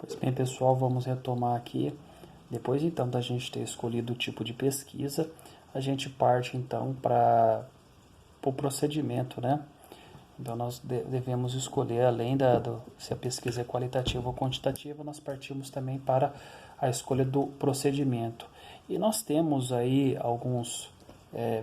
Pois bem, pessoal, vamos retomar aqui. Depois então da gente ter escolhido o tipo de pesquisa, a gente parte então para o procedimento, né? Então nós devemos escolher, além se a pesquisa é qualitativa ou quantitativa, nós partimos também para a escolha do procedimento. E nós temos aí alguns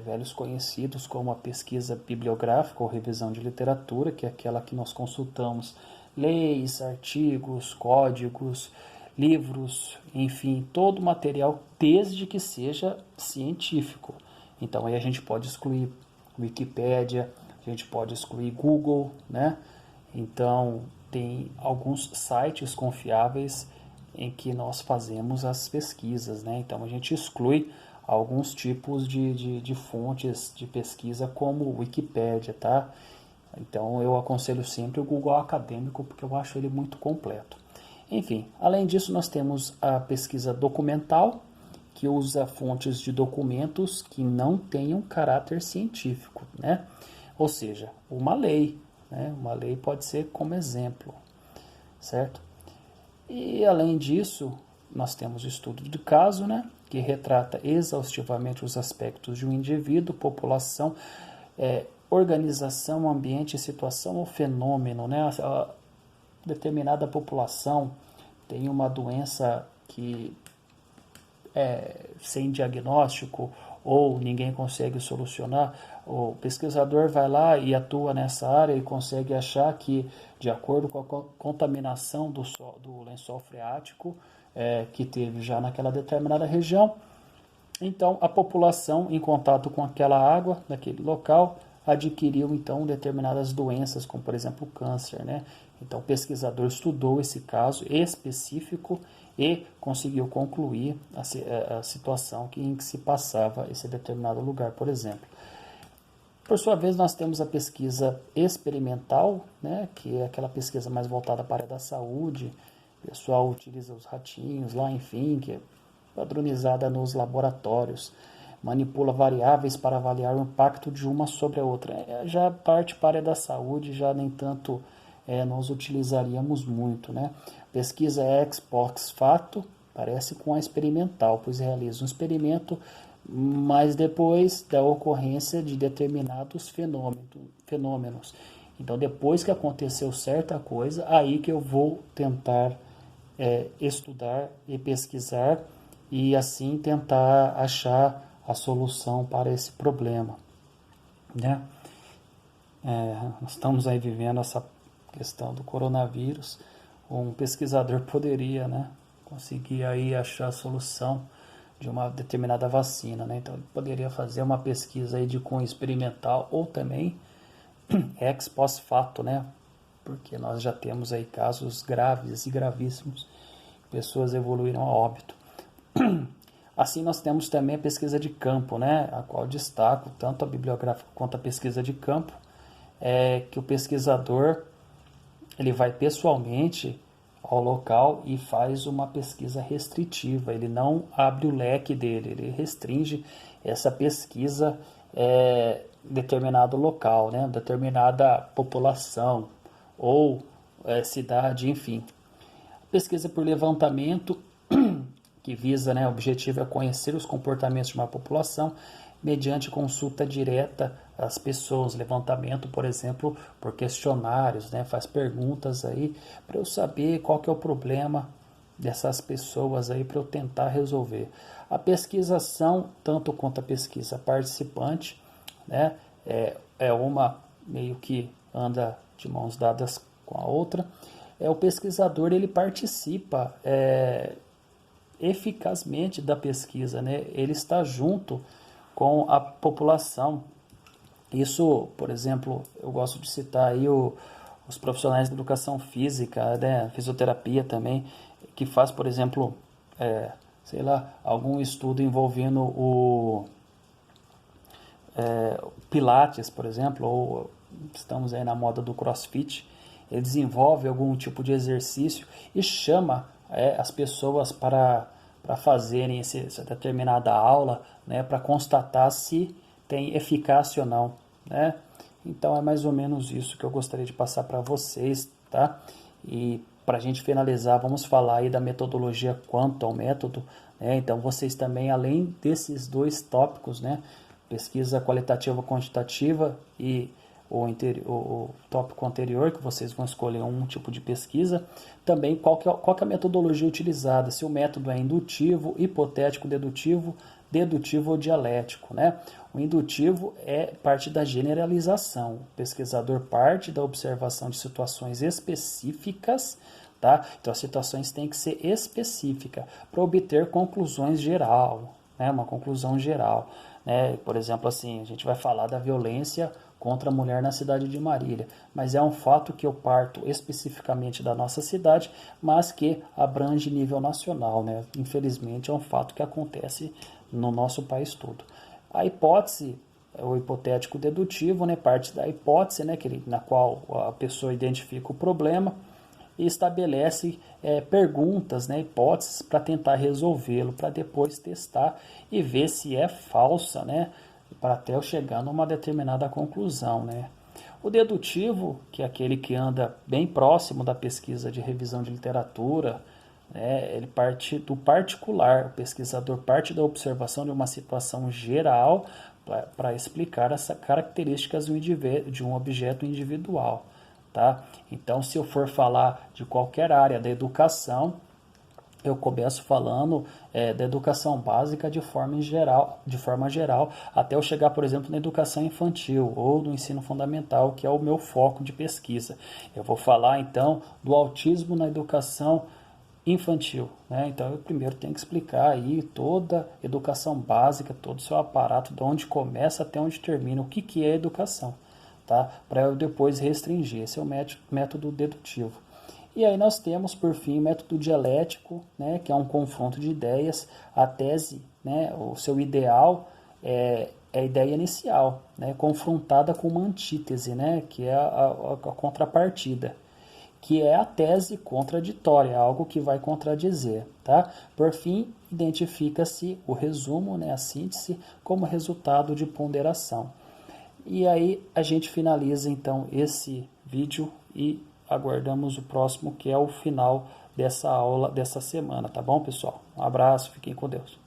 velhos conhecidos, como a pesquisa bibliográfica ou revisão de literatura, que é aquela que nós consultamos leis, artigos, códigos, livros, enfim, todo o material, desde que seja científico. Então aí a gente pode excluir Wikipédia, a gente pode excluir Google, né? Então tem alguns sites confiáveis em que nós fazemos as pesquisas, né? Então a gente exclui alguns tipos de fontes de pesquisa como o Wikipédia, tá? Então eu aconselho sempre o Google Acadêmico porque eu acho ele muito completo. Enfim, além disso nós temos a pesquisa documental, que usa fontes de documentos que não tenham caráter científico, né? Ou seja, uma lei, né? Uma lei pode ser como exemplo, certo? E além disso, nós temos o estudo de caso, né? Que retrata exaustivamente os aspectos de um indivíduo, população, organização, ambiente, situação ou fenômeno, né? A determinada população tem uma doença que sem diagnóstico ou ninguém consegue solucionar, o pesquisador vai lá e atua nessa área e consegue achar que, de acordo com a contaminação do lençol freático que teve já naquela determinada região, então a população, em contato com aquela água daquele local, adquiriu então determinadas doenças, como por exemplo o câncer, né? Então o pesquisador estudou esse caso específico e conseguiu concluir a situação em que se passava esse determinado lugar, por exemplo. Por sua vez, nós temos a pesquisa experimental, né, que é aquela pesquisa mais voltada para a área da saúde. O pessoal utiliza os ratinhos lá, enfim, que é padronizada nos laboratórios. Manipula variáveis para avaliar o impacto de uma sobre a outra. Já parte para a área da saúde, já nem tanto nós utilizaríamos muito, né? Pesquisa ex post facto parece com a experimental, pois realiza um experimento, mas depois da ocorrência de determinados fenômenos. Então, depois que aconteceu certa coisa, aí que eu vou tentar estudar e pesquisar e assim tentar achar a solução para esse problema, né? Nós estamos aí vivendo essa questão do coronavírus. Um pesquisador poderia, né, conseguir aí achar a solução de uma determinada vacina, né? Então ele poderia fazer uma pesquisa aí de cunho experimental ou também ex post facto, né? Porque nós já temos aí casos graves e gravíssimos, pessoas evoluíram a óbito. Assim nós temos também a pesquisa de campo, né? A qual destaco tanto a bibliográfica quanto a pesquisa de campo, que o pesquisador ele vai pessoalmente ao local e faz uma pesquisa restritiva, ele não abre o leque dele, ele restringe essa pesquisa determinado local, né? Determinada população ou cidade, enfim. Pesquisa por levantamento, que visa, né, o objetivo é conhecer os comportamentos de uma população mediante consulta direta às pessoas, levantamento, por exemplo, por questionários, né, faz perguntas aí para eu saber qual que é o problema dessas pessoas aí para eu tentar resolver. A pesquisação, tanto quanto a pesquisa participante, né, é uma meio que anda de mãos dadas com a outra. O pesquisador ele participa eficazmente da pesquisa, né? Ele está junto com a população. Isso, por exemplo, eu gosto de citar aí os profissionais de educação física, né? Fisioterapia também, que faz, por exemplo, sei lá, algum estudo envolvendo o Pilates, por exemplo, ou estamos aí na moda do CrossFit. Ele desenvolve algum tipo de exercício e chama as pessoas para fazerem essa determinada aula, né, para constatar se tem eficácia ou não, né? Então é mais ou menos isso que eu gostaria de passar para vocês, tá? E para a gente finalizar, vamos falar aí da metodologia quanto ao método, né? Então vocês também, além desses dois tópicos, né, pesquisa qualitativa quantitativa e o tópico anterior, que vocês vão escolher um tipo de pesquisa, também qual que é a metodologia utilizada, se o método é indutivo, hipotético, dedutivo ou dialético, né? O indutivo é parte da generalização. O pesquisador parte da observação de situações específicas, tá? Então as situações têm que ser específicas para obter conclusões geral, né? Uma conclusão geral, né? Por exemplo, assim, a gente vai falar da violência contra a mulher na cidade de Marília, mas é um fato que eu parto especificamente da nossa cidade, mas que abrange nível nacional, né? Infelizmente é um fato que acontece no nosso país todo. A hipótese, o hipotético dedutivo, né, parte da hipótese, né, na qual a pessoa identifica o problema e estabelece perguntas, né, hipóteses para tentar resolvê-lo, para depois testar e ver se é falsa, né, para até eu chegar numa determinada conclusão, né. O dedutivo, que é aquele que anda bem próximo da pesquisa de revisão de literatura, né, ele parte do particular, o pesquisador parte da observação de uma situação geral para explicar as características de um objeto individual. Tá? Então, se eu for falar de qualquer área da educação, eu começo falando da educação básica de forma geral, até eu chegar, por exemplo, na educação infantil ou no ensino fundamental, que é o meu foco de pesquisa. Eu vou falar, então, do autismo na educação infantil, né? Então eu primeiro tenho que explicar aí toda a educação básica, todo o seu aparato, de onde começa até onde termina, o que é educação, tá? Para eu depois restringir. Esse é o método dedutivo. E aí nós temos, por fim, o método dialético, né, que é um confronto de ideias. A tese, né, o seu ideal é a ideia inicial, né, confrontada com uma antítese, né, que é a contrapartida, que é a tese contraditória, algo que vai contradizer, tá? Por fim, identifica-se o resumo, né, a síntese, como resultado de ponderação. E aí a gente finaliza então esse vídeo e aguardamos o próximo, que é o final dessa aula dessa semana, tá bom, pessoal? Um abraço, fiquem com Deus.